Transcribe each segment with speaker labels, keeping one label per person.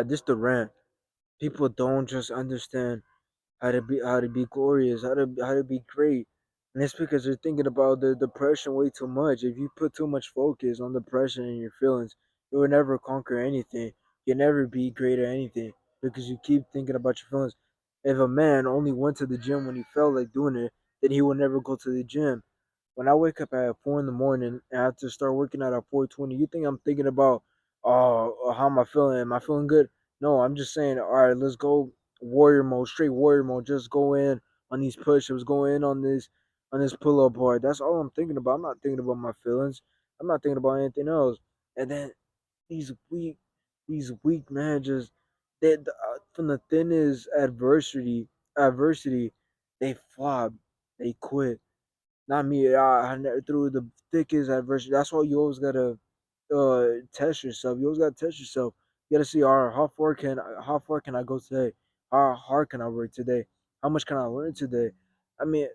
Speaker 1: This the rant. People don't just understand how to be glorious, how to be great. And it's because they're thinking about the depression way too much. If you put too much focus on depression and your feelings, you will never conquer anything. You'll never be great at anything because you keep thinking about your feelings. If a man only went to the gym when he felt like doing it, then he would never go to the gym. When I wake up at 4 in the morning and I have to start working out at 4:20, you think I'm thinking about, oh, how am I feeling? Am I feeling good? No, I'm just saying, all right, let's go warrior mode, straight warrior mode. Just go in on these push-ups, go in on this pull-up bar. That's all I'm thinking about. I'm not thinking about my feelings. I'm not thinking about anything else. And then these weak, these weak man just from the thinnest adversity, they flop, they quit. Not me. Through the thickest adversity. That's why you always gotta test yourself. You always gotta test yourself. You gotta see, all right, how far can I go today? How hard can I work today? How much can I learn today? I mean,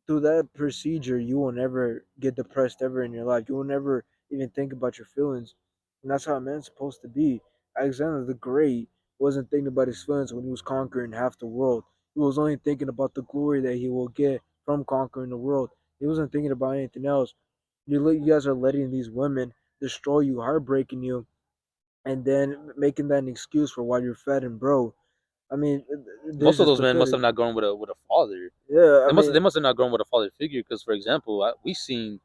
Speaker 1: through that procedure, you will never get depressed ever in your life. You will never even think about your feelings, and that's how a man's supposed to be. Alexander the Great wasn't thinking about his feelings when he was conquering half the world. He was only thinking about the glory that he will get from conquering the world. He wasn't thinking about anything else. You guys are letting these women destroy you, heartbreaking you, and then making that an excuse for why you're fat and broke. I mean,
Speaker 2: Most
Speaker 1: this
Speaker 2: of
Speaker 1: is
Speaker 2: those men must
Speaker 1: pathetic.
Speaker 2: have not grown with a father.
Speaker 1: Yeah, I
Speaker 2: They
Speaker 1: mean,
Speaker 2: must have not grown with a father figure. Because, for example, we seen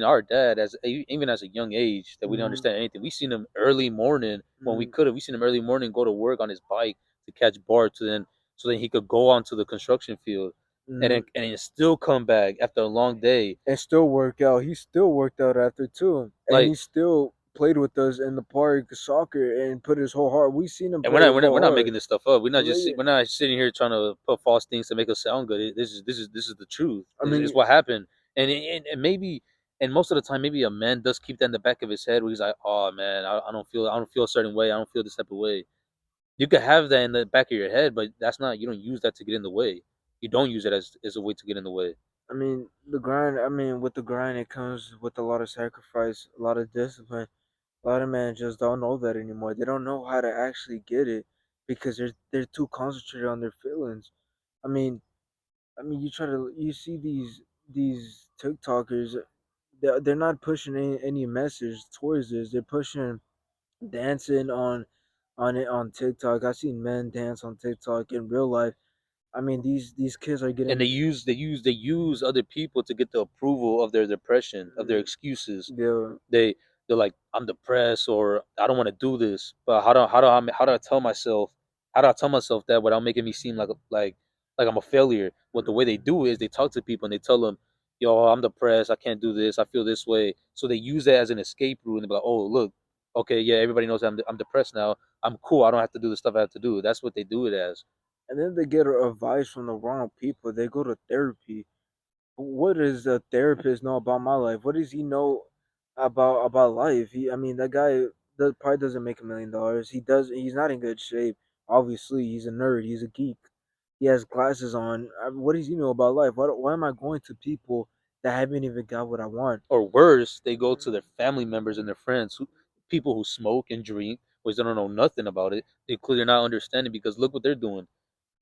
Speaker 2: our dad as even as a young age that we didn't
Speaker 1: mhm,
Speaker 2: understand anything. We seen him early morning when we
Speaker 1: mhm,
Speaker 2: could have. We seen him early morning go to work on his bike to catch BART, so then he could go onto the construction field,
Speaker 1: mhm.
Speaker 2: and then still come back after a long day.
Speaker 1: And still work out. He still worked out after too, and
Speaker 2: Like,
Speaker 1: he still played with us in the park soccer and put his whole heart. We seen him
Speaker 2: and
Speaker 1: play
Speaker 2: we're
Speaker 1: whole
Speaker 2: not
Speaker 1: heart.
Speaker 2: making this stuff up.
Speaker 1: Like,
Speaker 2: We're not sitting here trying to put false things to make us sound good. This is the truth.
Speaker 1: I mean,
Speaker 2: It's what happened, and maybe, and most of the time maybe a man does keep that in the back of his head where he's like, oh man, I don't feel a certain way. I don't feel this type of way. You could have that in the back of your head, but that's not, you don't use that to get in the way. You don't use it as a way to get in the way.
Speaker 1: the grind. I mean, with the grind, it comes with a lot of sacrifice, a lot of discipline. A lot of men just don't know that anymore. They don't know how to actually get it because they're too concentrated on their feelings. I mean, you see these TikTokers. They're not pushing any message towards this. They're pushing dancing on TikTok. I've seen men dance on TikTok in real life. I mean, these kids are
Speaker 2: And
Speaker 1: getting
Speaker 2: they use other people to get the approval of their depression, of their excuses.
Speaker 1: the
Speaker 2: they they're like, I'm depressed, or I don't want to do this. But how do I tell myself, that without making me seem like I'm a failure? What the way they do is they talk to people and they tell them, yo, I'm depressed, I can't do this, I feel this way. So they use that as an escape route and they be like, oh look, okay, yeah, everybody knows I'm depressed now, I'm cool, I don't have to do the stuff I have to do. That's what they do it as.
Speaker 1: and then they get advice from the wrong people. They go to therapy. What does a therapist know about my life? What does he know about life? I mean, that guy that probably doesn't make $1 million. He does. He's not in good shape. Obviously, he's a nerd. He's a geek. He has glasses on. What does he know about life? Why am I going to people that haven't even got what I want?
Speaker 2: Or worse, they go to their family members and their friends, people who smoke and drink, which they don't know nothing about it. They clearly not understanding, because look what they're doing.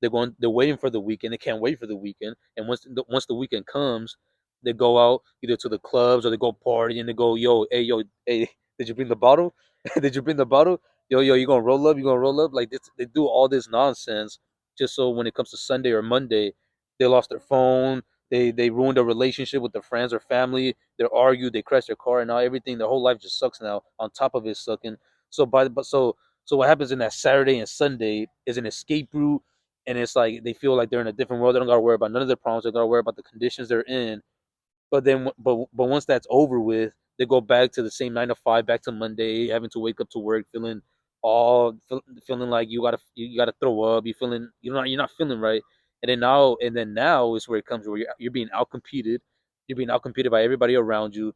Speaker 2: They're waiting for the weekend. They can't wait for the weekend. And once the weekend comes, they go out either to the clubs or they go party and they go, hey, did you bring the bottle? Did you bring the bottle? Yo, you gonna roll up? You gonna roll up? Like this, they do all this nonsense just so when it comes to Sunday or Monday, they lost their phone. They ruined their relationship with their friends or family. They're argued. They crash their car, and now everything. Their whole life just sucks now. On top of it sucking. So what happens in that Saturday and Sunday is an escape route, and it's like they feel like they're in a different world. They don't gotta worry about none of their problems. They gotta worry about the conditions they're in. But once that's over with, they go back to the same 9 to 5, back to Monday, having to wake up to work, feeling like you gotta throw up. You feeling you're not feeling right. And then now is where it comes where you're being outcompeted. You're being outcompeted by everybody around you.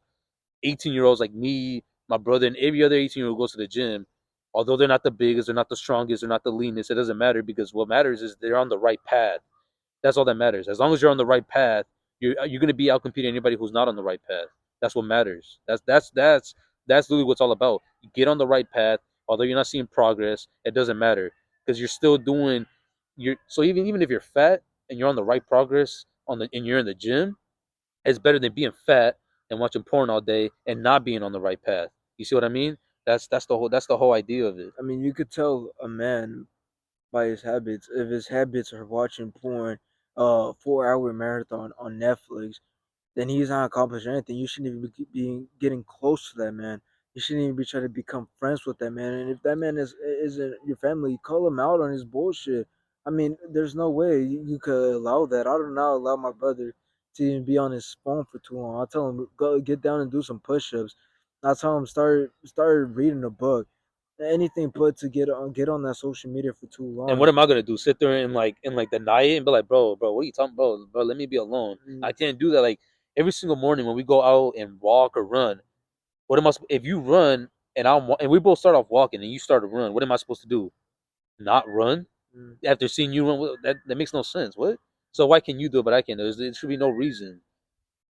Speaker 2: 18-year-olds like me, my brother, and every other 18-year-old goes to the gym. Although they're not the biggest, they're not the strongest, they're not the leanest, it doesn't matter, because what matters is they're on the right path. That's all that matters. As long as you're on the right path, you're gonna be outcompeting anybody who's not on the right path. That's what matters. That's literally what's all about. You get on the right path. Although you're not seeing progress, it doesn't matter because you're still doing your. So even if you're fat and you're on the right progress and you're in the gym, it's better than being fat and watching porn all day and not being on the right path. You see what I mean? That's the whole idea of it.
Speaker 1: I mean, you could tell a man by his habits. If his habits are watching porn, 4 hour marathon on Netflix, then he's not accomplishing anything. You shouldn't even be getting close to that man. You shouldn't even be trying to become friends with that man. And if that man isn't your family, call him out on his bullshit. I mean, there's no way you could allow that. I do not allow my brother to even be on his phone for too long. I tell him go get down and do some push-ups. I tell him start reading a book. Anything but to get on that social media for too
Speaker 2: And
Speaker 1: long.
Speaker 2: what am I gonna do? Sit there and like deny it and be like, bro, what are you talking about? Bro, let me be alone.
Speaker 1: Mm,
Speaker 2: I can't do that. Like every single morning when we go out and walk or run, what am I? If you run and we both start off walking and you start to run, what am I supposed to do? Not run
Speaker 1: mm.
Speaker 2: after seeing you run? That makes no sense. What? So why can you do it but I can't do it? There should be no reason.